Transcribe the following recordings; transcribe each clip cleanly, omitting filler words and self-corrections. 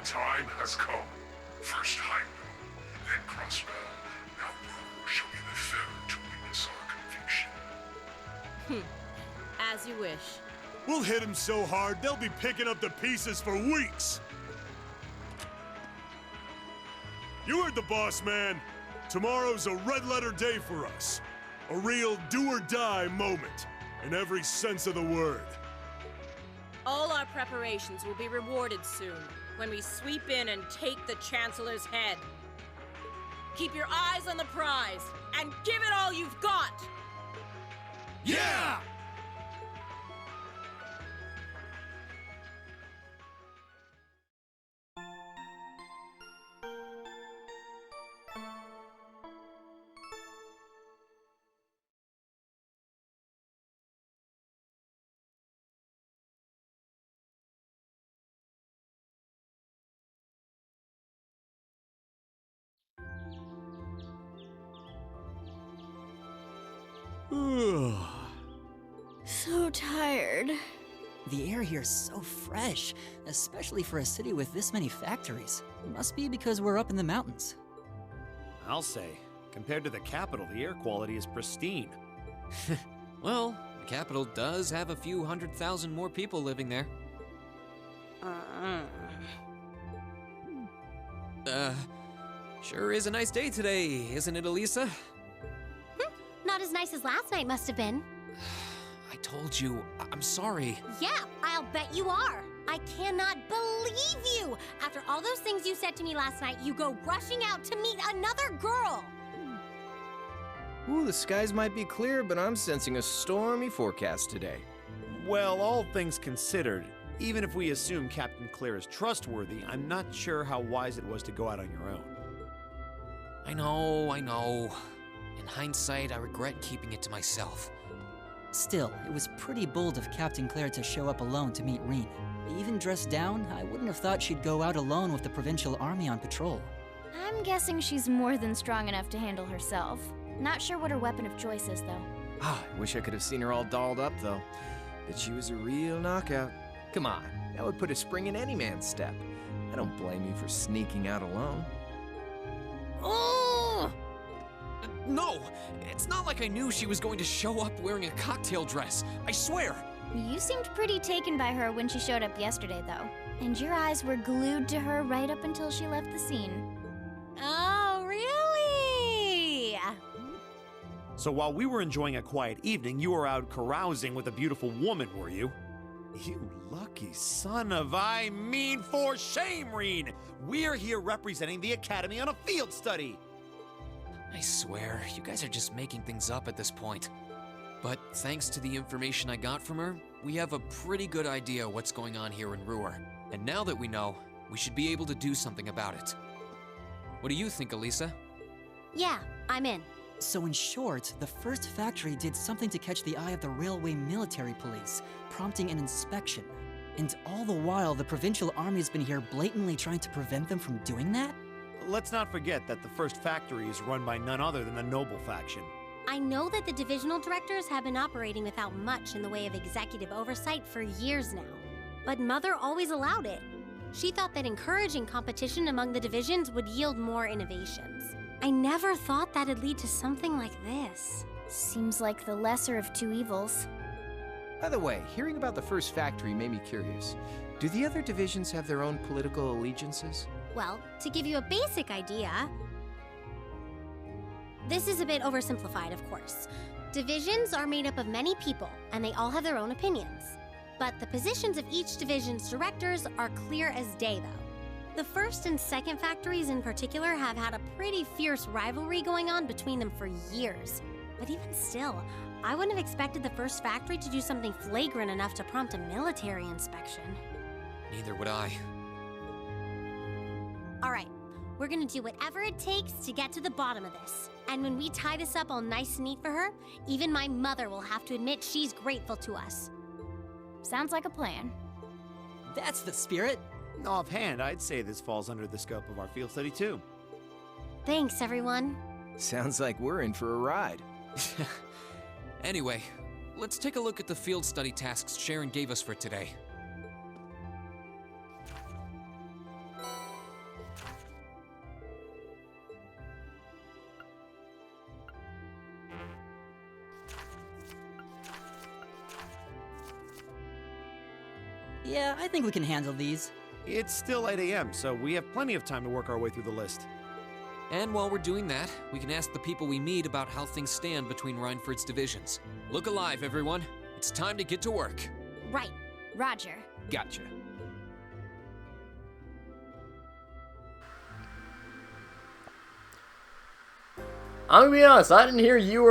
time has come. First Heimdall, then Crossbow. Now Rue shall be the third to witness our conviction. As you wish. We'll hit him so hard, they'll be picking up the pieces for weeks! You heard the boss, man. Tomorrow's a red-letter day for us. A real do-or-die moment, in every sense of the word. All our preparations will be rewarded soon, when we sweep in and take the Chancellor's head. Keep your eyes on the prize, and give it all you've got! Yeah! So tired. The air here is so fresh, especially for a city with this many factories. It must be because we're up in the mountains. I'll say, compared to the capital, the air quality is pristine. Well, the capital does have a few 100,000 more people living there. Sure is a nice day today, isn't it, Elisa? Not as nice as last night must have been. I told you, I'm sorry. Yeah, I'll bet you are. I cannot believe you! After all those things you said to me last night, you go rushing out to meet another girl! Ooh, the skies might be clear, but I'm sensing a stormy forecast today. Well, all things considered, even if we assume Captain Claire is trustworthy, I'm not sure how wise it was to go out on your own. I know. In hindsight, I regret keeping it to myself. Still, it was pretty bold of Captain Claire to show up alone to meet Reen. Even dressed down, I wouldn't have thought she'd go out alone with the provincial army on patrol. I'm guessing she's more than strong enough to handle herself. Not sure what her weapon of choice is, though. I wish I could have seen her all dolled up, though. But she was a real knockout. Come on, that would put a spring in any man's step. I don't blame you for sneaking out alone. Oh! No! It's not like I knew she was going to show up wearing a cocktail dress. I swear! You seemed pretty taken by her when she showed up yesterday, though. And your eyes were glued to her right up until she left the scene. Oh, really? So while we were enjoying a quiet evening, you were out carousing with a beautiful woman, were you? You lucky son of for shame, Reen! We're here representing the Academy on a field study! I swear, you guys are just making things up at this point. But thanks to the information I got from her, we have a pretty good idea what's going on here in Ruhr. And now that we know, we should be able to do something about it. What do you think, Elisa? Yeah, I'm in. So in short, the first factory did something to catch the eye of the railway military police, prompting an inspection. And all the while, the provincial army has been here blatantly trying to prevent them from doing that? Let's not forget that the first factory is run by none other than the Noble faction. I know that the divisional directors have been operating without much in the way of executive oversight for years now. But Mother always allowed it. She thought that encouraging competition among the divisions would yield more innovations. I never thought that'd lead to something like this. Seems like the lesser of two evils. By the way, hearing about the first factory made me curious. Do the other divisions have their own political allegiances? Well, to give you a basic idea, this is a bit oversimplified, of course. Divisions are made up of many people, and they all have their own opinions. But the positions of each division's directors are clear as day, though. The first and second factories in particular have had a pretty fierce rivalry going on between them for years. But even still, I wouldn't have expected the first factory to do something flagrant enough to prompt a military inspection. Neither would I. All right, we're gonna do whatever it takes to get to the bottom of this. And when we tie this up all nice and neat for her, even my mother will have to admit she's grateful to us. Sounds like a plan. That's the spirit! Offhand, I'd say this falls under the scope of our field study too. Thanks, everyone. Sounds like we're in for a ride. Anyway, let's take a look at the field study tasks Sharon gave us for today. Yeah, I think we can handle these. It's still 8 a.m., so we have plenty of time to work our way through the list. And while we're doing that, we can ask the people we meet about how things stand between Reinford's divisions. Look alive, everyone. It's time to get to work. Right. Roger. Gotcha. I'm gonna be honest, I didn't hear you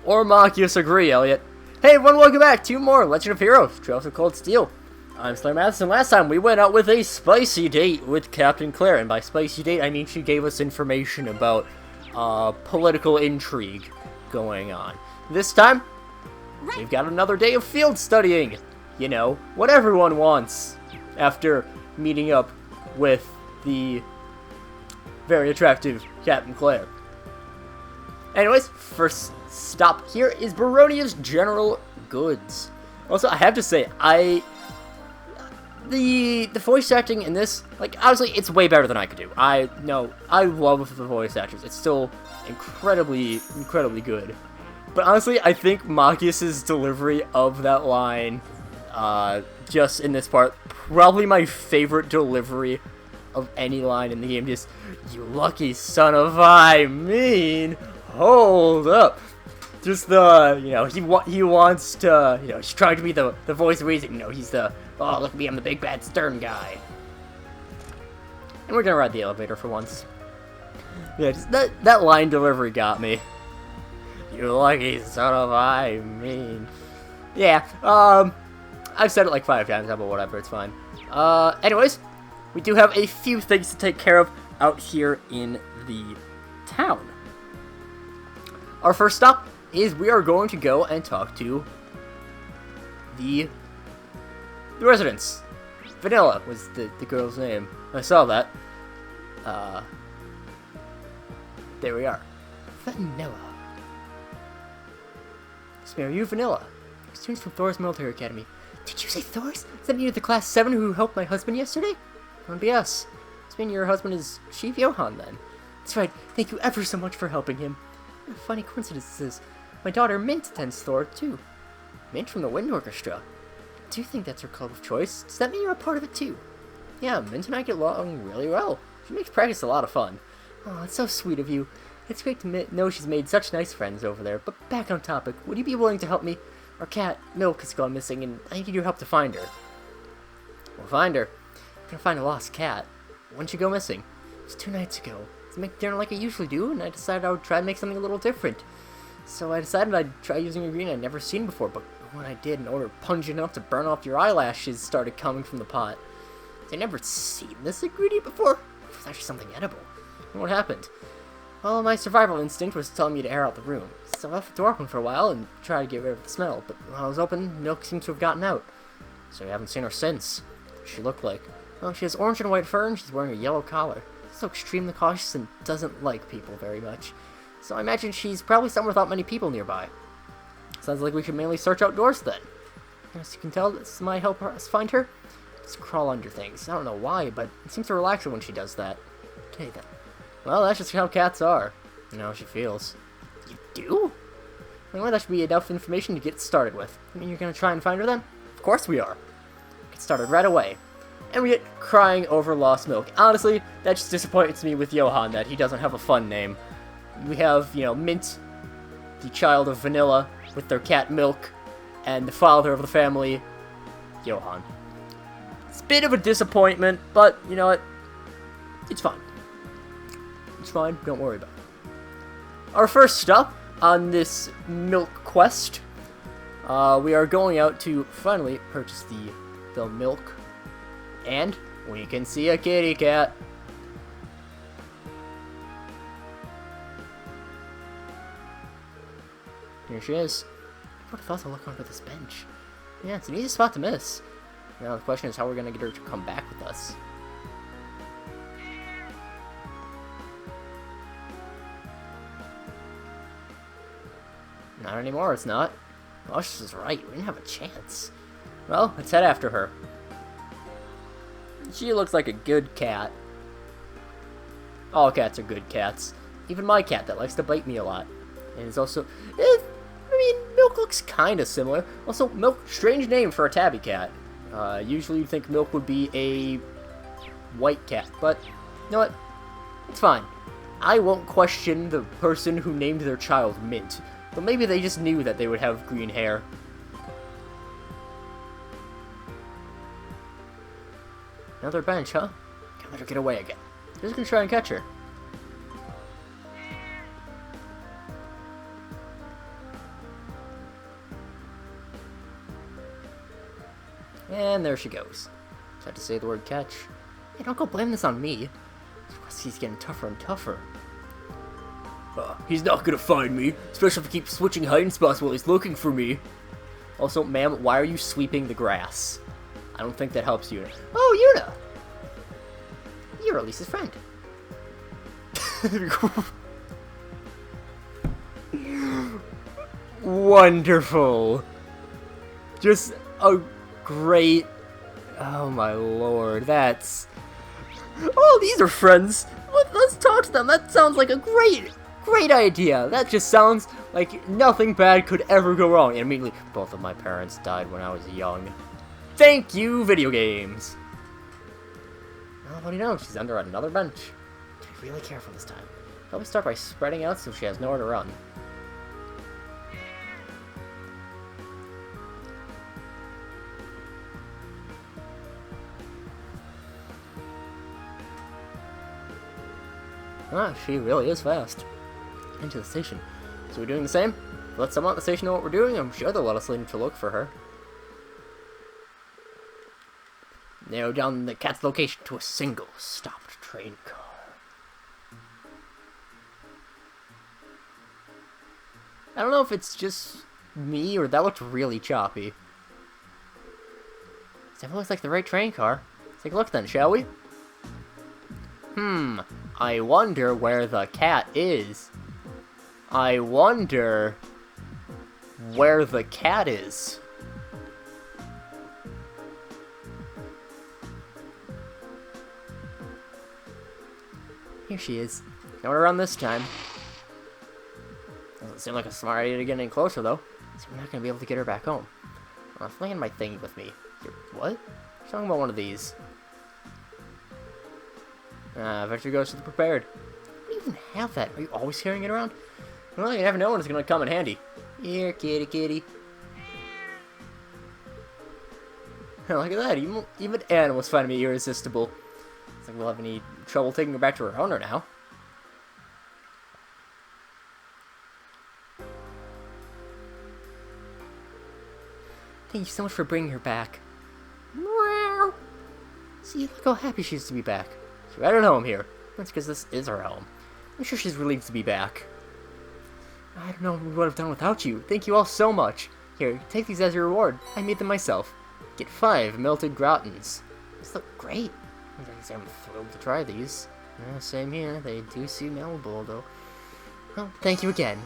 or Marcus agree, Elliot. Hey everyone, welcome back to more Legend of Heroes, Trails of Cold Steel. I'm SlayerMathis, and last time we went out with a spicy date with Captain Claire, and by spicy date I mean she gave us information about political intrigue going on. This time, we've got another day of field studying. You know, what everyone wants after meeting up with the very attractive Captain Claire. Anyways, first stop here is Baronia's General Goods. Also, I have to say, the voice acting in this, like, honestly, it's way better than I could do. I love the voice actors. It's still incredibly good. But honestly, I think Marcus's delivery of that line, just in this part, probably my favorite delivery of any line in the game. Just, you lucky son of hold up. Just he wants to, he's trying to be the voice of reason. He's the, oh, look at me, I'm the big bad stern guy. And we're gonna ride the elevator for once. Yeah, just that line delivery got me. You lucky son of Yeah, I've said it like 5 times now, but whatever, it's fine. Anyways, we do have a few things to take care of out here in the town. Our first stop is we are going to go and talk to the residents. Vanilla was the girl's name. I saw that. There we are. Vanilla. Spare you, Vanilla. Students from Thor's Military Academy. Did you say Thor's? Is that you the class 7 who helped my husband yesterday? Don't BS. This means your husband is Chief Johan, then. That's right. Thank you ever so much for helping him. What a funny coincidence this is. My daughter Mint attends Thor, too. Mint from the Wind Orchestra. Do you think that's her club of choice? Does that mean you're a part of it, too? Yeah, Mint and I get along really well. She makes practice a lot of fun. Oh, it's so sweet of you. It's great to know she's made such nice friends over there. But back on topic, would you be willing to help me? Our cat, Milk, has gone missing, and I need your help to find her. We'll find her. I'm gonna find a lost cat. When did she go missing? It was 2 nights ago. I was making dinner like I usually do, and I decided I would try to make something a little different. So I decided I'd try using a ingredient I'd never seen before, but when I did, an odor pungent enough to burn off your eyelashes started coming from the pot. I'd never seen this ingredient before. It was actually something edible. And what happened? Well, my survival instinct was telling me to air out the room, so I left the door open for a while and tried to get rid of the smell, but when I was open, Milk seems to have gotten out. So we haven't seen her since. What she looked like? Well, she has orange and white fur and she's wearing a yellow collar. She's so extremely cautious and doesn't like people very much. So I imagine she's probably somewhere without many people nearby. Sounds like we should mainly search outdoors then. As you can tell, this might help us find her. Just crawl under things. I don't know why, but it seems to relax her when she does that. Okay then. Well, that's just how cats are. You know how she feels. You do? Well, that should be enough information to get started with. I mean, you're gonna try and find her then? Of course we are. Get started right away. And we get crying over lost Milk. Honestly, that just disappoints me with Johan that he doesn't have a fun name. We have, Mint, the child of Vanilla, with their cat Milk, and the father of the family, Johan. It's a bit of a disappointment, but you know what? It's fine. It's fine, don't worry about it. Our first stop on this milk quest, we are going out to finally purchase the milk, and we can see a kitty cat. Here she is. I would have thought to look under this bench. Yeah, it's an easy spot to miss. Now the question is how we're going to get her to come back with us. Not anymore, it's not. Luscious is right, we didn't have a chance. Well, let's head after her. She looks like a good cat. All cats are good cats. Even my cat that likes to bite me a lot. And it's also... I mean, Milk looks kind of similar. Also, Milk, strange name for a tabby cat. Usually you'd think Milk would be a white cat, but you know what? It's fine. I won't question the person who named their child Mint, but maybe they just knew that they would have green hair. Another bench, huh? Can't let her get away again. Who's gonna try and catch her? And there she goes. Tried to say the word catch. Hey, don't go blame this on me. He's getting tougher and tougher. He's not gonna find me, especially if he keeps switching hiding spots while he's looking for me. Also, ma'am, why are you sweeping the grass? I don't think that helps Yuna. Oh, Yuna! You're Elise's friend. Wonderful. Just a great... Oh my lord, that's... Oh, these are friends. Let's talk to them. That sounds like a great idea. That just sounds like nothing bad could ever go wrong. And immediately, both of my parents died when I was young. Thank you, video games. Oh, what do you know? She's under another bench. Be really careful this time. Probably start by spreading out so she has nowhere to run. Ah, she really is fast. Into the station. So we're doing the same? Let someone at the station know what we're doing. I'm sure they'll let us leave to look for her. Narrow down the cat's location to a single stopped train car. I don't know if it's just me or that looked really choppy. That looks like the right train car. Let's take a look then, shall we? I wonder where the cat is. I wonder where the cat is. Here she is. Nowhere to run this time. Doesn't seem like a smart idea to get any closer, though. So we're not going to be able to get her back home. I'm flying my thing with me. What? She's talking about one of these. Vector goes to the prepared. What do you even have that? Are you always carrying it around? Well, you never know when it's going to come in handy. Here, kitty, kitty. Look at that. Even Anne was finding me irresistible. It's like we'll have any trouble taking her back to her owner now. Thank you so much for bringing her back. Meow. See, look how happy she is to be back. She's right at home here. That's because this is her home. I'm sure she's relieved to be back. I don't know what we would have done without you. Thank you all so much. Here, take these as your reward. I made them myself. Get 5 melted gratins. These look great. I'm thrilled to try these. Yeah, same here. They do seem malleable, though. Well, thank you again.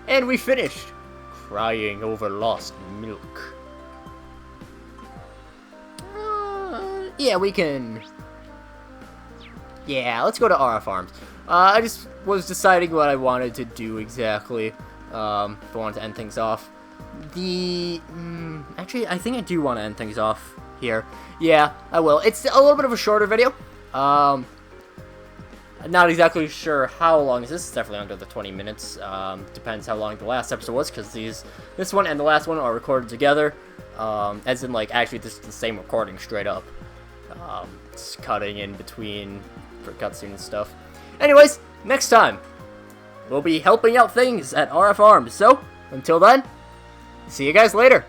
And we finished. Crying over lost milk. Yeah, we can... Yeah, let's go to Aura Farms. I just was deciding what I wanted to do exactly. If I wanted to end things off. Actually, I think I do want to end things off here. Yeah, I will. It's a little bit of a shorter video. Not exactly sure how long is this. It's definitely under the 20 minutes. Depends how long the last episode was, because this one and the last one are recorded together. As in, like, actually this is the same recording straight up. It's cutting in between for cutscene and stuff. Anyways, next time, we'll be helping out things at Aura Farms. So, until then, see you guys later.